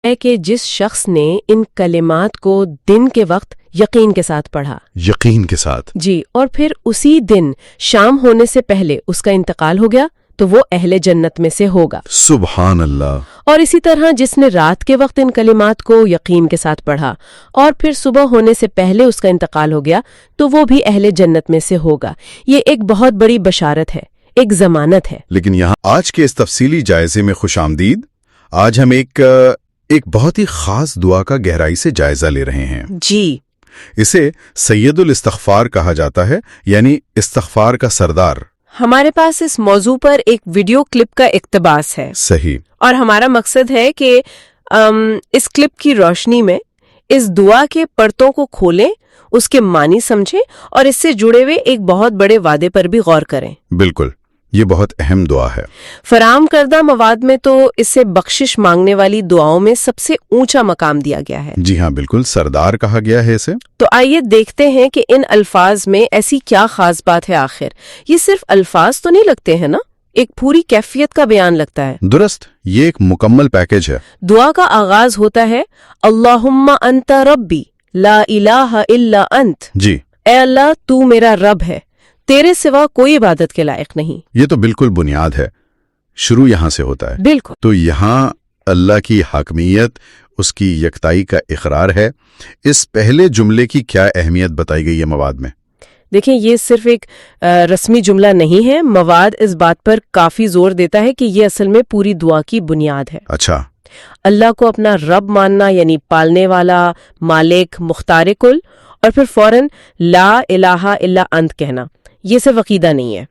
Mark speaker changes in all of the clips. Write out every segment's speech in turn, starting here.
Speaker 1: ہے کہ جس شخص نے ان کلمات کو دن کے وقت یقین کے ساتھ پڑھا،
Speaker 2: یقین کے ساتھ،
Speaker 1: جی، اور پھر اسی دن شام ہونے سے پہلے اس کا انتقال ہو گیا تو وہ اہل جنت میں سے ہوگا۔
Speaker 2: سبحان اللہ۔
Speaker 1: اور اسی طرح جس نے رات کے وقت ان کلمات کو یقین کے ساتھ پڑھا اور پھر صبح ہونے سے پہلے اس کا انتقال ہو گیا تو وہ بھی اہل جنت میں سے ہوگا۔ یہ ایک بہت بڑی بشارت ہے، ایک ضمانت ہے۔
Speaker 2: لیکن یہاں آج کے اس تفصیلی جائزے میں خوش آمدید۔ آج ہم ایک بہت ہی خاص دعا کا گہرائی سے جائزہ لے رہے ہیں۔
Speaker 1: جی،
Speaker 2: اسے سید الاستغفار کہا جاتا ہے، یعنی استغفار کا سردار۔
Speaker 1: ہمارے پاس اس موضوع پر ایک ویڈیو کلپ کا اقتباس ہے۔
Speaker 2: صحیح۔
Speaker 1: اور ہمارا مقصد ہے کہ اس کلپ کی روشنی میں اس دعا کے پرتوں کو کھولیں، اس کے معنی سمجھیں اور اس سے جڑے ہوئے ایک بہت بڑے وعدے پر بھی غور کریں۔
Speaker 2: بالکل، یہ بہت اہم دعا ہے۔
Speaker 1: فراہم کردہ مواد میں تو اسے بخشش مانگنے والی دعاؤں میں سب سے اونچا مقام دیا گیا ہے۔
Speaker 2: جی ہاں، بالکل، سردار کہا گیا ہے اسے۔
Speaker 1: تو آئیے دیکھتے ہیں کہ ان الفاظ میں ایسی کیا خاص بات ہے۔ آخر یہ صرف الفاظ تو نہیں لگتے ہیں نا، ایک پوری کیفیت کا بیان لگتا ہے۔
Speaker 2: درست، یہ ایک مکمل پیکج ہے۔
Speaker 1: دعا کا آغاز ہوتا ہے اللہم انت ربی لا الہ الا انت،
Speaker 2: جی،
Speaker 1: اے اللہ تو میرا رب ہے، تیرے سوا کوئی عبادت کے لائق نہیں۔
Speaker 2: یہ تو بالکل بنیاد ہے، شروع یہاں سے ہوتا ہے۔
Speaker 1: بالکل۔
Speaker 2: تو یہاں اللہ کی حاکمیت، اس کی یکتائی کا اقرار ہے۔ اس پہلے جملے کی کیا اہمیت بتائی گئی ہے مواد میں؟
Speaker 1: دیکھیں، یہ صرف ایک رسمی جملہ نہیں ہے، مواد اس بات پر کافی زور دیتا ہے کہ یہ اصل میں پوری دعا کی بنیاد ہے۔
Speaker 2: اچھا۔
Speaker 1: اللہ کو اپنا رب ماننا، یعنی پالنے والا، مالک، مختار کل، اور پھر فوراً لا الہ الا انت کہنا، یہ صرف عقیدہ نہیں ہے،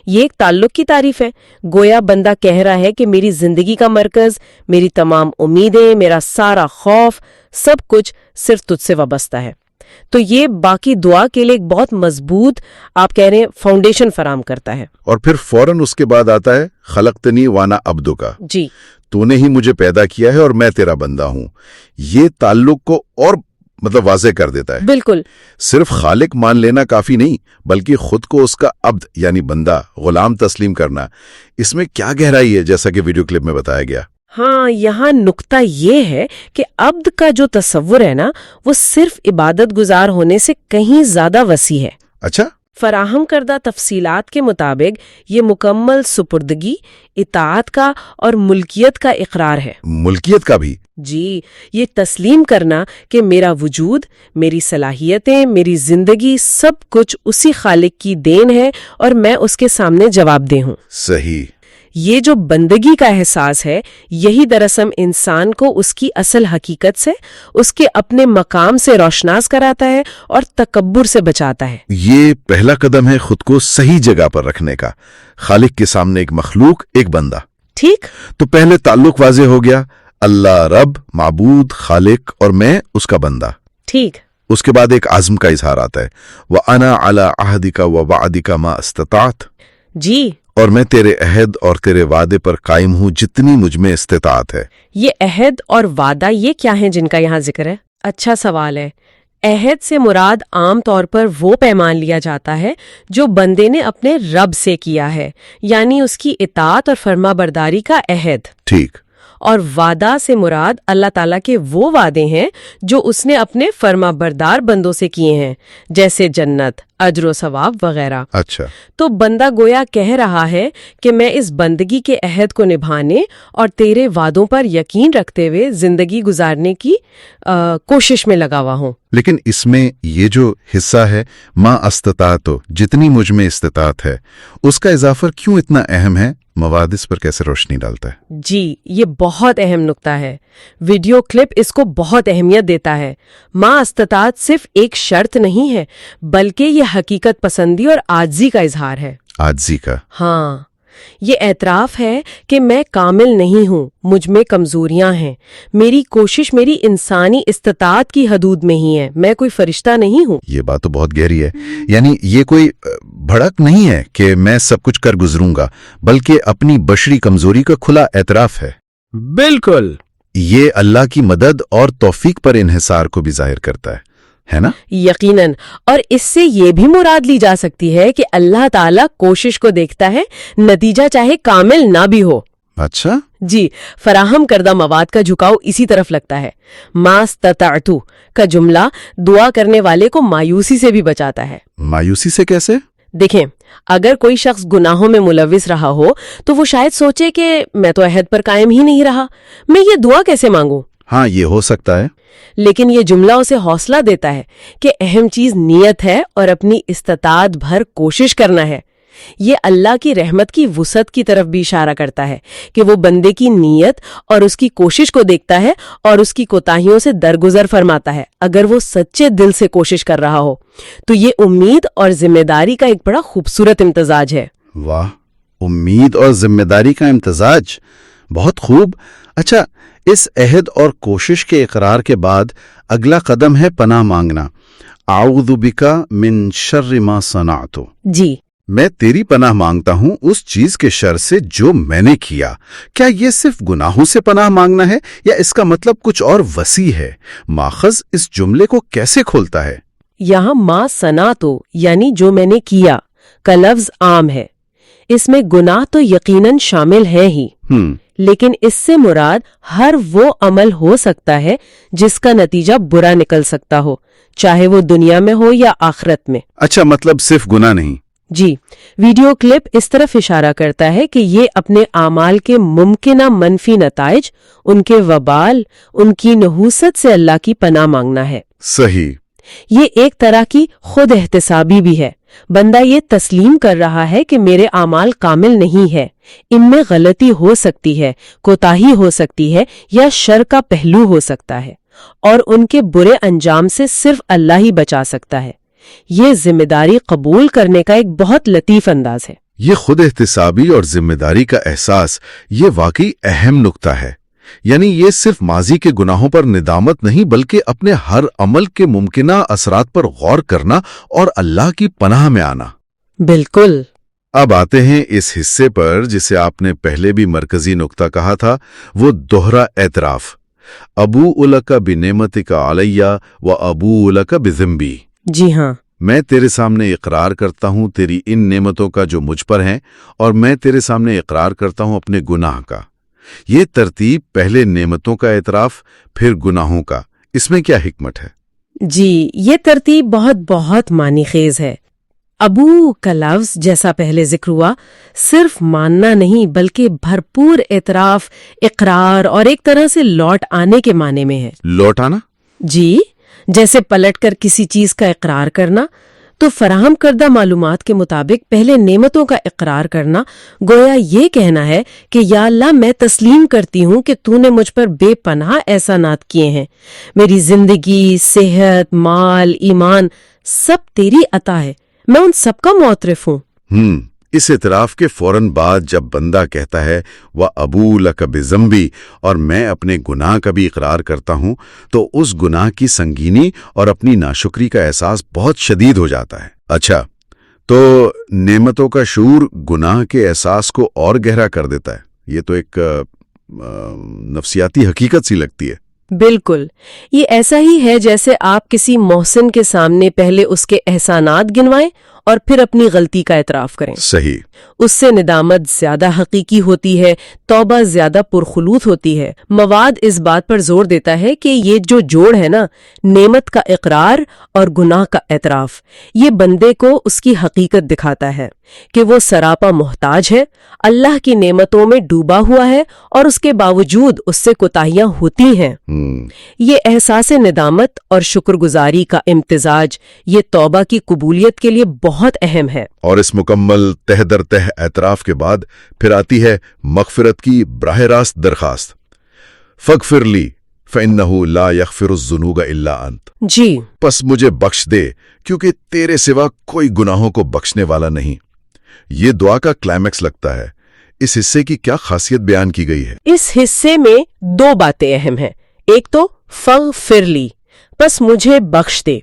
Speaker 1: یہ ایک تعلق کی تعریف ہے۔ گویا بندہ کہہ رہا ہے کہ میری زندگی کا مرکز، میری تمام امیدیں، میرا سارا خوف، سب کچھ صرف تجھ سے وابستہ ہے۔ تو یہ باقی دعا کے لیے ایک بہت مضبوط، آپ کہہ رہے ہیں، فاؤنڈیشن فراہم کرتا ہے۔
Speaker 2: اور پھر فوراً اس کے بعد آتا ہے خلقتنی وانا عبدک،
Speaker 1: جی،
Speaker 2: تو نے ہی مجھے پیدا کیا ہے اور میں تیرا بندہ ہوں۔ یہ تعلق کو اور واضح کر دیتا ہے۔
Speaker 1: بالکل۔
Speaker 2: صرف خالق مان لینا کافی نہیں، بلکہ خود کو اس کا عبد یعنی بندہ، غلام تسلیم کرنا۔ اس میں کیا گہرائی ہے جیسا کہ ویڈیو کلپ میں بتایا گیا؟
Speaker 1: ہاں، یہاں نقطہ یہ ہے کہ عبد کا جو تصور ہے نا، وہ صرف عبادت گزار ہونے سے کہیں زیادہ وسیع ہے۔
Speaker 2: اچھا۔
Speaker 1: فراہم کردہ تفصیلات کے مطابق یہ مکمل سپردگی، اطاعت کا اور ملکیت کا اقرار ہے۔
Speaker 2: ملکیت کا بھی؟
Speaker 1: جی، یہ تسلیم کرنا کہ میرا وجود، میری صلاحیتیں، میری زندگی، سب کچھ اسی خالق کی دین ہے اور میں اس کے سامنے جواب دہ ہوں۔
Speaker 2: صحیح۔
Speaker 1: یہ جو بندگی کا احساس ہے، یہی دراصل انسان کو اس کی اصل حقیقت سے، اس کے اپنے مقام سے روشناس کراتا ہے اور تکبر سے بچاتا ہے۔
Speaker 2: یہ پہلا قدم ہے خود کو صحیح جگہ پر رکھنے کا، خالق کے سامنے ایک مخلوق، ایک بندہ۔
Speaker 1: ٹھیک۔
Speaker 2: تو پہلے تعلق واضح ہو گیا، اللہ رب، معبود، خالق، اور میں اس کا بندہ۔
Speaker 1: ٹھیک۔
Speaker 2: اس کے بعد ایک عزم کا اظہار آتا ہے، وَأَنَا عَلَىٰ عَهْدِكَ وَوَعْدِكَ مَا اسْتَطَعْتُ،
Speaker 1: جی،
Speaker 2: اور میں تیرے عہد اور تیرے وعدے پر قائم ہوں جتنی مجھ میں استطاعت ہے۔
Speaker 1: یہ عہد اور وعدہ یہ کیا ہیں جن کا یہاں ذکر ہے؟ اچھا سوال ہے۔ عہد سے مراد عام طور پر وہ پیمان لیا جاتا ہے جو بندے نے اپنے رب سے کیا ہے، یعنی اس کی اطاعت اور فرما برداری کا عہد۔
Speaker 2: ٹھیک۔
Speaker 1: اور وعدہ سے مراد اللہ تعالیٰ کے وہ وعدے ہیں جو اس نے اپنے فرما بردار بندوں سے کیے ہیں، جیسے جنت، اجر و ثواب وغیرہ۔
Speaker 2: اچھا۔
Speaker 1: تو بندہ گویا کہہ رہا ہے کہ میں اس بندگی کے عہد کو نبھانے اور تیرے وعدوں پر یقین رکھتے ہوئے زندگی گزارنے کی کوشش میں لگا ہوا ہوں۔
Speaker 2: لیکن اس میں یہ جو حصہ ہے ما استطاعت، جتنی مجھ میں استطاعت ہے، اس کا اضافہ کیوں اتنا اہم ہے؟ مواد اس پر کیسے روشنی ڈالتا ہے؟
Speaker 1: جی، یہ بہت اہم نقطہ ہے۔ ویڈیو کلپ اس کو بہت اہمیت دیتا ہے۔ ما استطاعت صرف ایک شرط نہیں ہے، بلکہ یہ حقیقت پسندی اور عاجزی کا اظہار ہے۔
Speaker 2: عاجزی کا؟
Speaker 1: ہاں، یہ اعتراف ہے کہ میں کامل نہیں ہوں، مجھ میں کمزوریاں ہیں، میری کوشش میری انسانی استطاعت کی حدود میں ہی ہے، میں کوئی فرشتہ نہیں ہوں۔
Speaker 2: یہ بات تو بہت گہری ہے، یعنی یہ کوئی بھڑک نہیں ہے کہ میں سب کچھ کر گزروں گا، بلکہ اپنی بشری کمزوری کا کھلا اعتراف ہے۔
Speaker 3: بالکل۔
Speaker 2: یہ اللہ کی مدد اور توفیق پر انحصار کو بھی ظاہر کرتا ہے نا؟
Speaker 1: یقیناً، اور اس سے یہ بھی مراد لی جا سکتی ہے کہ اللہ تعالیٰ کوشش کو دیکھتا ہے، نتیجہ چاہے کامل نہ بھی ہو۔
Speaker 2: اچھا۔
Speaker 1: جی، فراہم کردہ مواد کا جھکاؤ اسی طرف لگتا ہے۔ ما استطعتو کا جملہ دعا کرنے والے کو مایوسی سے بھی بچاتا ہے۔
Speaker 2: مایوسی سے کیسے؟
Speaker 1: دیکھیں، اگر کوئی شخص گناہوں میں ملوث رہا ہو تو وہ شاید سوچے کہ میں تو عہد پر قائم ہی نہیں رہا، میں یہ دعا کیسے مانگوں؟
Speaker 2: ہاں، یہ ہو سکتا ہے۔
Speaker 1: لیکن یہ جملہ اسے حوصلہ دیتا ہے کہ اہم چیز نیت ہے اور اپنی استطاعت بھر کوشش کرنا ہے۔ یہ اللہ کی رحمت کی وسعت کی طرف بھی اشارہ کرتا ہے کہ وہ بندے کی نیت اور اس کی کوشش کو دیکھتا ہے اور اس کی کوتاہیوں سے درگزر فرماتا ہے اگر وہ سچے دل سے کوشش کر رہا ہو۔ تو یہ امید اور ذمہ داری کا ایک بڑا خوبصورت امتزاج ہے۔
Speaker 2: واہ، امید اور ذمہ داری کا امتزاج، بہت خوب۔ اچھا، اس عہد اور کوشش کے اقرار کے بعد اگلا قدم ہے پناہ مانگنا۔ اعوذ بک من شر ما صنعت۔
Speaker 1: جی،
Speaker 2: میں تیری پناہ مانگتا ہوں اس چیز کے شر سے جو میں نے کیا۔ کیا یہ صرف گناہوں سے پناہ مانگنا ہے یا اس کا مطلب کچھ اور وسیع ہے؟ ماخذ اس جملے کو کیسے کھولتا ہے؟
Speaker 1: یہاں ما صنعتو یعنی جو میں نے کیا کا لفظ عام ہے۔ اس میں گناہ تو یقیناً شامل ہیں ہی، لیکن اس سے مراد ہر وہ عمل ہو سکتا ہے جس کا نتیجہ برا نکل سکتا ہو، چاہے وہ دنیا میں ہو یا آخرت میں۔
Speaker 2: اچھا، مطلب صرف گناہ نہیں۔
Speaker 1: جی، ویڈیو کلپ اس طرف اشارہ کرتا ہے کہ یہ اپنے اعمال کے ممکنہ منفی نتائج، ان کے وبال، ان کی نحوست سے اللہ کی پناہ مانگنا ہے۔
Speaker 2: صحیح۔
Speaker 1: یہ ایک طرح کی خود احتسابی بھی ہے۔ بندہ یہ تسلیم کر رہا ہے کہ میرے اعمال کامل نہیں ہے، ان میں غلطی ہو سکتی ہے، کوتاہی ہو سکتی ہے یا شر کا پہلو ہو سکتا ہے، اور ان کے برے انجام سے صرف اللہ ہی بچا سکتا ہے۔ یہ ذمہ داری قبول کرنے کا ایک بہت لطیف انداز ہے۔
Speaker 2: یہ خود احتسابی اور ذمہ داری کا احساس، یہ واقعی اہم نکتہ ہے۔ یعنی یہ صرف ماضی کے گناہوں پر ندامت نہیں بلکہ اپنے ہر عمل کے ممکنہ اثرات پر غور کرنا اور اللہ کی پناہ میں آنا۔
Speaker 1: بالکل۔
Speaker 2: اب آتے ہیں اس حصے پر جسے آپ نے پہلے بھی مرکزی نکتہ کہا تھا، وہ دوہرا اعتراف۔ ابوء لک بنعمتک علیہ و ابوء لک بذنبی۔
Speaker 1: جی ہاں،
Speaker 2: میں تیرے سامنے اقرار کرتا ہوں تیری ان نعمتوں کا جو مجھ پر ہیں، اور میں تیرے سامنے اقرار کرتا ہوں اپنے گناہ کا۔ یہ ترتیب، پہلے نعمتوں کا اعتراف پھر گناہوں کا، اس میں کیا حکمت ہے؟
Speaker 1: جی، یہ ترتیب بہت معنی خیز ہے۔ ابو کا لفظ جیسا پہلے ذکر ہوا صرف ماننا نہیں بلکہ بھرپور اعتراف، اقرار اور ایک طرح سے لوٹ آنے کے معنی میں ہے۔
Speaker 2: لوٹ آنا؟
Speaker 1: جی، جیسے پلٹ کر کسی چیز کا اقرار کرنا، تو فراہم کردہ معلومات کے مطابق پہلے نعمتوں کا اقرار کرنا گویا یہ کہنا ہے کہ یا اللہ، میں تسلیم کرتی ہوں کہ تو نے مجھ پر بے پناہ احسانات کیے ہیں، میری زندگی، صحت، مال، ایمان سب تیری عطا ہے، میں ان سب کا معترف ہوں۔
Speaker 2: اس اعتراف کے فوراً بعد جب بندہ کہتا ہے وَأَبُوءُ لَكَ بِذَنبِي، اور میں اپنے گناہ کا بھی اقرار کرتا ہوں، تو اس گناہ کی سنگینی اور اپنی ناشکری کا احساس بہت شدید ہو جاتا ہے۔ اچھا، تو نعمتوں کا شعور گناہ کے احساس کو اور گہرا کر دیتا ہے۔ یہ تو ایک نفسیاتی حقیقت سی لگتی ہے۔
Speaker 1: بالکل، یہ ایسا ہی ہے جیسے آپ کسی محسن کے سامنے پہلے اس کے احسانات گنوائیں اور پھر اپنی غلطی کا اعتراف کریں۔
Speaker 2: صحیح۔
Speaker 1: اس سے ندامت زیادہ حقیقی ہوتی ہے، توبہ زیادہ پرخلوص ہوتی ہے۔ مواد اس بات پر زور دیتا ہے کہ یہ جو جوڑ ہے نا، نعمت کا اقرار اور گناہ کا اعتراف، یہ بندے کو اس کی حقیقت دکھاتا ہے کہ وہ سراپا محتاج ہے، اللہ کی نعمتوں میں ڈوبا ہوا ہے اور اس کے باوجود اس سے کوتاہیاں ہوتی ہیں۔ یہ احساس ندامت اور شکر گزاری کا امتزاج یہ توبہ کی قبولیت کے لیے بہت اہم ہے۔ اور
Speaker 2: اس مکمل تہ در تہ اعتراف کے بعد پھر آتی ہے مغفرت کی براہ راست درخواست۔ فاغفر لی فإنہ لا یغفر الذنوب الا انت۔
Speaker 1: جی،
Speaker 2: پس مجھے بخش دے کیونکہ تیرے سوا کوئی گناہوں کو بخشنے والا نہیں۔ یہ دعا کا کلائمیکس لگتا ہے۔ اس حصے کی کیا خاصیت بیان کی گئی ہے؟
Speaker 1: اس حصے میں دو باتیں اہم ہیں۔ ایک تو فاغفر لی، پس مجھے بخش دے۔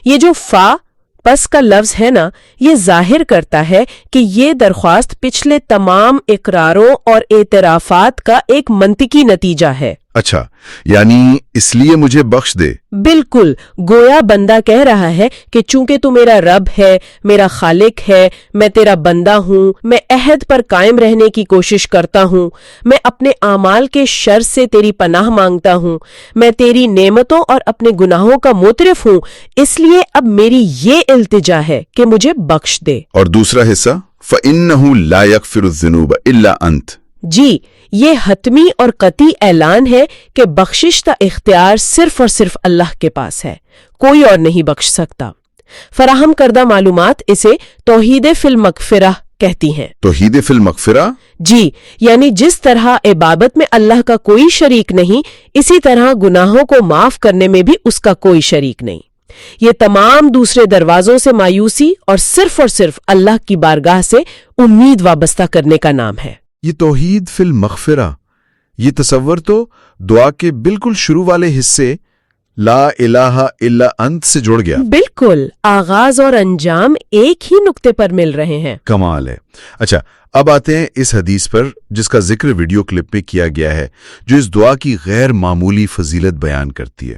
Speaker 1: یہ جو فا پس کا لفظ ہے نا، یہ ظاہر کرتا ہے کہ یہ درخواست پچھلے تمام اقراروں اور اعترافات کا ایک منطقی نتیجہ ہے۔
Speaker 2: اچھا، یعنی اس لیے مجھے بخش دے۔
Speaker 1: بالکل، گویا بندہ کہہ رہا ہے کہ چونکہ تو میرا رب ہے، میرا خالق ہے، میں تیرا بندہ ہوں، میں عہد پر قائم رہنے کی کوشش کرتا ہوں، میں اپنے اعمال کے شر سے تیری پناہ مانگتا ہوں، میں تیری نعمتوں اور اپنے گناہوں کا معترف ہوں، اس لیے اب میری یہ التجا ہے کہ مجھے بخش دے۔
Speaker 2: اور دوسرا حصہ فَإِنَّهُ لَا يَغْفِرُ الذُّنُوبَ إِلَّا أَنْتَ۔
Speaker 1: جی، یہ حتمی اور قطعی اعلان ہے کہ بخشش کا اختیار صرف اور صرف اللہ کے پاس ہے، کوئی اور نہیں بخش سکتا۔ فراہم کردہ معلومات اسے توحید فی المغفرہ کہتی ہیں۔
Speaker 2: توحید فی المغفرہ؟
Speaker 1: جی، یعنی جس طرح عبادت میں اللہ کا کوئی شریک نہیں، اسی طرح گناہوں کو معاف کرنے میں بھی اس کا کوئی شریک نہیں۔ یہ تمام دوسرے دروازوں سے مایوسی اور صرف اللہ کی بارگاہ سے امید وابستہ کرنے کا نام ہے۔
Speaker 2: یہ توحید فی المغفرہ، یہ تصور تو دعا کے بالکل شروع والے حصے لا الہ الا انت سے جڑ گیا۔
Speaker 1: بالکل، آغاز اور انجام ایک ہی نقطے پر مل رہے ہیں۔
Speaker 2: کمال ہے۔ اچھا، اب آتے ہیں اس حدیث پر جس کا ذکر ویڈیو کلپ میں کیا گیا ہے، جو اس دعا کی غیر معمولی فضیلت بیان کرتی ہے۔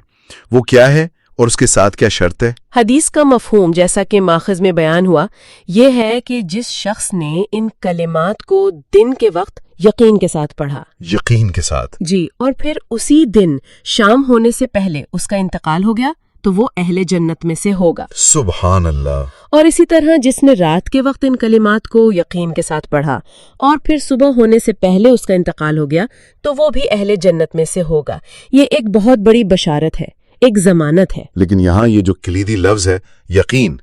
Speaker 2: وہ کیا ہے اور اس کے ساتھ کیا شرط ہے؟
Speaker 1: حدیث کا مفہوم جیسا کہ ماخذ میں بیان ہوا یہ ہے کہ جس شخص نے ان کلمات کو دن کے وقت یقین کے ساتھ پڑھا،
Speaker 2: یقین کے ساتھ،
Speaker 1: جی، اور پھر اسی دن شام ہونے سے پہلے اس کا انتقال ہو گیا تو وہ اہل جنت میں سے ہوگا۔
Speaker 2: سبحان اللہ۔
Speaker 1: اور اسی طرح جس نے رات کے وقت ان کلمات کو یقین کے ساتھ پڑھا اور پھر صبح ہونے سے پہلے اس کا انتقال ہو گیا تو وہ بھی اہل جنت میں سے ہوگا۔ یہ ایک بہت بڑی بشارت ہے، ایک ضمانت ہے۔
Speaker 2: لیکن یہاں یہ جو کلیدی لفظ ہے یقین،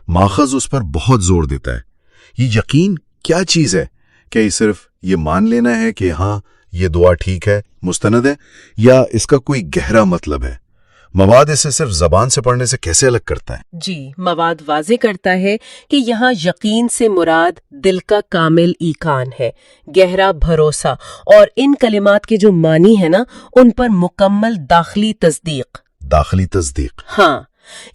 Speaker 2: ماخذ اس پر بہت زور دیتا ہے۔ یہ یقین کیا چیز ہے؟ کیا یہ صرف یہ مان لینا ہے کہ ہاں یہ دعا ٹھیک ہے، مستند ہے، یا اس کا کوئی گہرا مطلب ہے؟ مواد اسے صرف زبان سے پڑھنے سے کیسے الگ کرتا ہے؟
Speaker 1: جی، مواد واضح کرتا ہے کہ یہاں یقین سے مراد دل کا کامل ایقان ہے، گہرا بھروسہ، اور ان کلمات کے جو معنی ہے نا ان پر مکمل داخلی تصدیق۔
Speaker 2: داخلی تصدیق؟
Speaker 1: ہاں،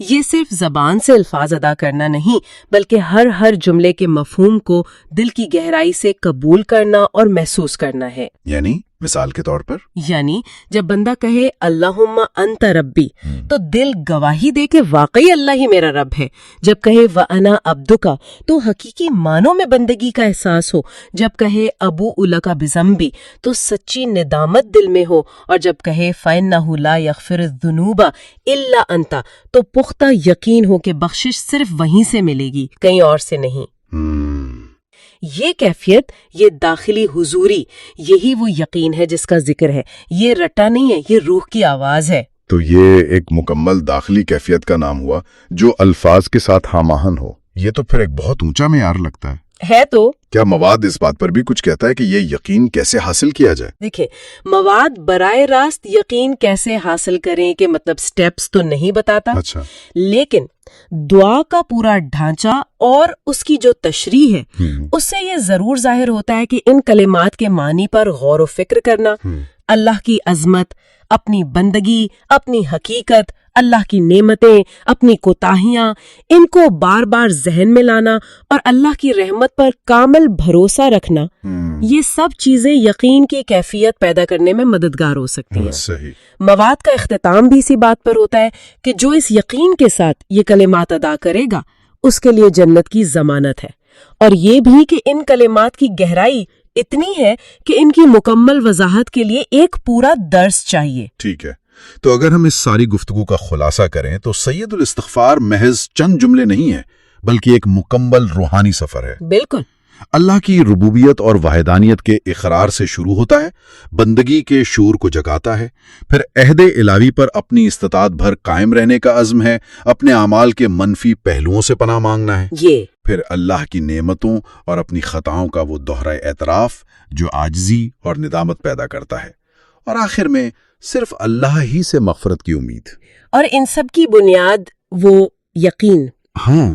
Speaker 1: یہ صرف زبان سے الفاظ ادا کرنا نہیں بلکہ ہر جملے کے مفہوم کو دل کی گہرائی سے قبول کرنا اور محسوس کرنا ہے۔
Speaker 2: یعنی مثال کے طور پر؟
Speaker 1: یعنی جب بندہ کہے اللہم انت ربی تو دل گواہی دے کہ واقعی اللہ ہی میرا رب ہے۔ جب کہے وَأَنَا عَبْدُكَ تو حقیقی معنوں میں بندگی کا احساس ہو۔ جب کہے ابوء لک بذنبی تو سچی ندامت دل میں ہو، اور جب کہے فَإِنَّهُ لَا يَغْفِرُ الذُّنُوبَ إِلَّا أَنْتَ تو پختہ یقین ہو کہ بخشش صرف وہیں سے ملے گی، کہیں اور سے نہیں۔ یہ کیفیت، یہ داخلی حضوری، یہی وہ یقین ہے جس کا ذکر ہے۔ یہ رٹا نہیں ہے، یہ روح کی آواز ہے۔
Speaker 2: تو یہ ایک مکمل داخلی کیفیت کا نام ہوا جو الفاظ کے ساتھ ہم آہنگ ہو۔ یہ تو پھر ایک بہت اونچا معیار لگتا
Speaker 1: ہے تو
Speaker 2: کیا مواد اس بات پر بھی کچھ کہتا ہے کہ یہ یقین کیسے حاصل کیا جائے؟
Speaker 1: دیکھیں، مواد براہ راست یقین کیسے حاصل کریں کہ مطلب سٹیپس تو نہیں بتاتا،
Speaker 2: اچھا،
Speaker 1: لیکن دعا کا پورا ڈھانچہ اور اس کی جو تشریح ہے اس سے یہ ضرور ظاہر ہوتا ہے کہ ان کلمات کے معنی پر غور و فکر کرنا، اللہ کی عظمت، اپنی بندگی، اپنی حقیقت، اللہ کی نعمتیں، اپنی کوتاہیاں، ان کو بار بار ذہن میں لانا اور اللہ کی رحمت پر کامل بھروسہ رکھنا، یہ سب چیزیں یقین کی کیفیت پیدا کرنے میں مددگار ہو سکتی ہیں۔
Speaker 2: صحیح۔
Speaker 1: مواد کا اختتام بھی اسی بات پر ہوتا ہے کہ جو اس یقین کے ساتھ یہ کلمات ادا کرے گا اس کے لیے جنت کی ضمانت ہے، اور یہ بھی کہ ان کلمات کی گہرائی اتنی ہے کہ ان کی مکمل وضاحت کے لیے ایک پورا درس چاہیے۔
Speaker 2: ٹھیک ہے، تو اگر ہم اس ساری گفتگو کا خلاصہ کریں تو سید الاستغفار محض چند جملے نہیں ہیں بلکہ ایک مکمل روحانی سفر ہے۔
Speaker 1: بالکل،
Speaker 2: اللہ کی ربوبیت اور وحدانیت کے اقرار سے شروع ہوتا ہے، بندگی کے شعور کو جگاتا ہے، پھر عہد الہی پر اپنی استطاعت بھر قائم رہنے کا عزم ہے، اپنے اعمال کے منفی پہلوؤں سے پناہ مانگنا ہے، پھر اللہ کی نعمتوں اور اپنی خطاؤں کا وہ دوہرا اعتراف جو عاجزی اور ندامت پیدا کرتا ہے، اور آخر میں صرف اللہ ہی سے مغفرت کی امید۔
Speaker 1: اور ان سب کی بنیاد وہ یقین،
Speaker 2: ہاں،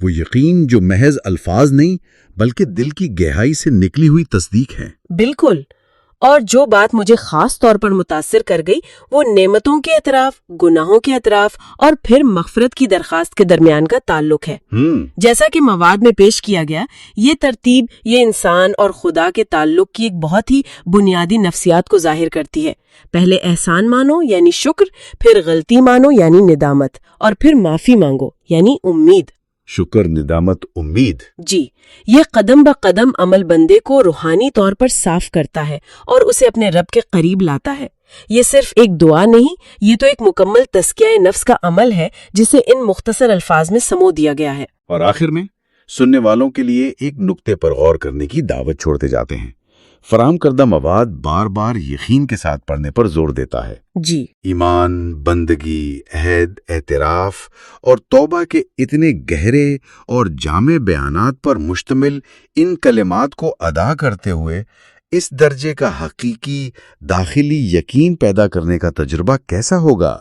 Speaker 2: وہ یقین جو محض الفاظ نہیں بلکہ دل کی گہرائی سے نکلی ہوئی تصدیق ہے۔
Speaker 1: بالکل، اور جو بات مجھے خاص طور پر متاثر کر گئی وہ نعمتوں کے اعتراف، گناہوں کے اعتراف اور پھر مغفرت کی درخواست کے درمیان کا تعلق ہے۔ جیسا کہ مواد میں پیش کیا گیا، یہ ترتیب یہ انسان اور خدا کے تعلق کی ایک بہت ہی بنیادی نفسیات کو ظاہر کرتی ہے۔ پہلے احسان مانو یعنی شکر، پھر غلطی مانو یعنی ندامت، اور پھر معافی مانگو یعنی امید۔
Speaker 2: شکر، ندامت، امید۔
Speaker 1: جی، یہ قدم بقدم عمل بندے کو روحانی طور پر صاف کرتا ہے اور اسے اپنے رب کے قریب لاتا ہے۔ یہ صرف ایک دعا نہیں، یہ تو ایک مکمل تزکیہ نفس کا عمل ہے جسے ان مختصر الفاظ میں سمو دیا گیا ہے۔
Speaker 2: اور آخر میں سننے والوں کے لیے ایک نقطے پر غور کرنے کی دعوت چھوڑتے جاتے ہیں۔ فراہم کردہ مواد بار بار یقین کے ساتھ پڑھنے پر زور دیتا ہے۔
Speaker 1: جی،
Speaker 2: ایمان، بندگی، عہد، اعتراف اور توبہ کے اتنے گہرے اور جامع بیانات پر مشتمل ان کلمات کو ادا کرتے ہوئے اس درجے کا حقیقی داخلی یقین پیدا کرنے کا تجربہ کیسا ہوگا؟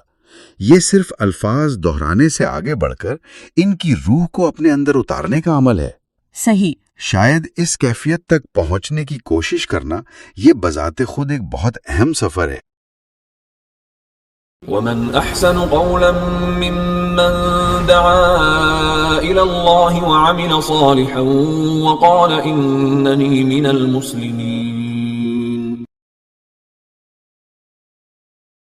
Speaker 2: یہ صرف الفاظ دہرانے سے آگے بڑھ کر ان کی روح کو اپنے اندر اتارنے کا عمل ہے۔
Speaker 1: صحیح۔
Speaker 2: شاید اس کیفیت تک پہنچنے کی کوشش کرنا یہ بذات خود ایک بہت اہم سفر ہے۔
Speaker 3: ومن احسن قولا ممن دعا الى الله وعمل صالحا وقال انني من المسلمين۔